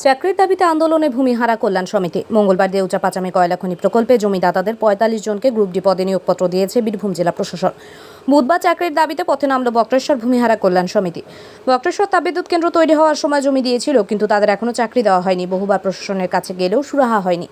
চাকরির দাবিতে আন্দোলনে ভূমিহারা কল্যাণ সমিতি। মঙ্গলবার দেউচা পাচামি কয়লা খনি প্রকল্পে জমিদাতাদের ৪৫ জনকে গ্রুপ ডি পদে নিয়োগপত্র দিয়েছে বীরভূম জেলা প্রশাসন। বুধবার চাকরির দাবিতে পথে নামল বক্রেশ্বর ভূমিহারা কল্যাণ সমিতি। বক্রেশ্বর তাপবিদ্যুৎ কেন্দ্র তৈরি হওয়ার সময় জমি দিয়েছিল, কিন্তু তাদের এখনও চাকরি দেওয়া হয়নি। বহুবার প্রশাসনের কাছে গেলেও সুরাহা হয়নি।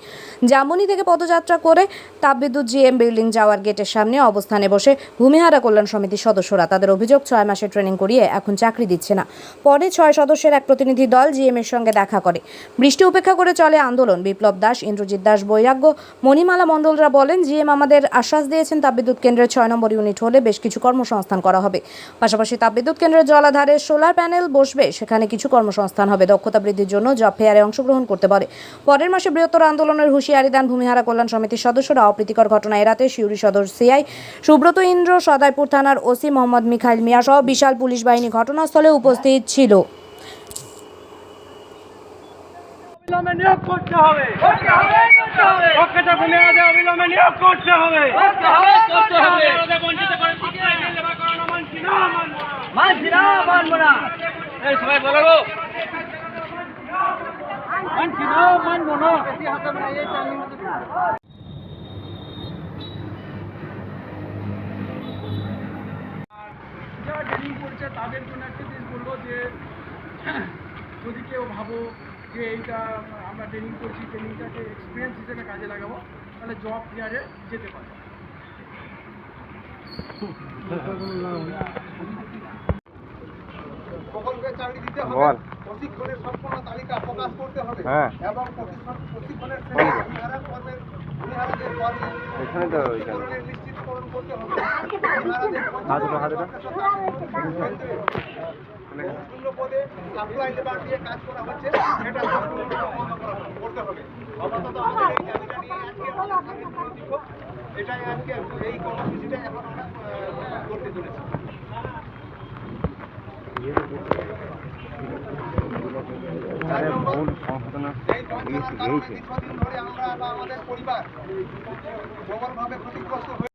জামবনি থেকে পদযাত্রা করে তাপবিদ্যুৎ জিএম বিল্ডিং যাওয়ার গেটের সামনে অবস্থানে বসে ভূমিহারা কল্যাণ সমিতির সদস্যরা। তাদের অভিযোগ ৬ মাসের ট্রেনিং করিয়ে এখন চাকরি দিচ্ছে না। পরে ৬ সদস্যের এক প্রতিনিধি দল জিএম এর সঙ্গে দেখা করে। বৃষ্টি উপেক্ষা করে চলে আন্দোলন। বিপ্লব দাস, ইন্দ্রজিৎ দাস, বৈরাগ্য, মণিমালা মণ্ডলরা বলেন, জিএম আমাদের আশ্বাস দিয়েছেন তাপবিদ্যুৎ কেন্দ্রের ৬ নম্বর ইউনিট হলে বেশ কিছু কর্মসংস্থান করা হবে। পাশাপাশি তাপবিদ্যুৎ কেন্দ্রের জলাধারে সোলার প্যানেল বসবে, সেখানে কিছু কর্মসংস্থান হবে। দক্ষতা বৃদ্ধির জন্য জব ফেয়ারে অংশগ্রহণ করতে পারে। পরের মাসে বৃহত্তর আন্দোলনের হুঁশিয়ারি দেন ভূমিহারা কল্যাণ সমিতির সদস্যরা। অপ্রীতিকর ঘটনা এড়াতে সিউড়ি সদর সিআই সুব্রত ইন্দ্র, সদাইপুর থানার ওসি মোহাম্মদ মিখাইল মিয়া সহ বিশাল পুলিশ বাহিনী ঘটনাস্থলে উপস্থিত ছিল। অবিলম্বে নিয়োগ করতে হবে। পক্ষটা ভূমিহারাদের অবিলম্বে নিয়োগ করতে হবে। বঞ্চিত করে লেবার করানো মানছি না, মানবো না। এই সবাই বলো গো, মানছি না, মানবো না। যারা ট্রেনিং করছে তাদের জন্য একটা জিনিস বলবো যে যদি কেউ ভাবো যে এইটা আমরা ট্রেনিং করছি, ট্রেনিংটাকে এক্সপিরিয়েন্স হিসেবে কাজে লাগাবো, তাহলে জব ফেয়ারে যেতে পারে। প্রকল্পে চাকরি দিতে হবে, প্রশিক্ষণের সম্পূর্ণ তালিকা প্রকাশ করতে হবে এবং প্রশিক্ষণের নিশ্চিতকরণ করতে হবে। পদে সাপ্লাই লেবার দিয়ে কাজ করা হচ্ছে, সেটা করতে হবে। আপাতত আমাদের এই দাবিটা নিয়ে এটাই আজকে এই কর্মসূচিটা এখন আমরা করতে চলেছি। দীর্ঘদিন ধরে আমরা বা আমাদের পরিবার প্রবলভাবে ক্ষতিগ্রস্ত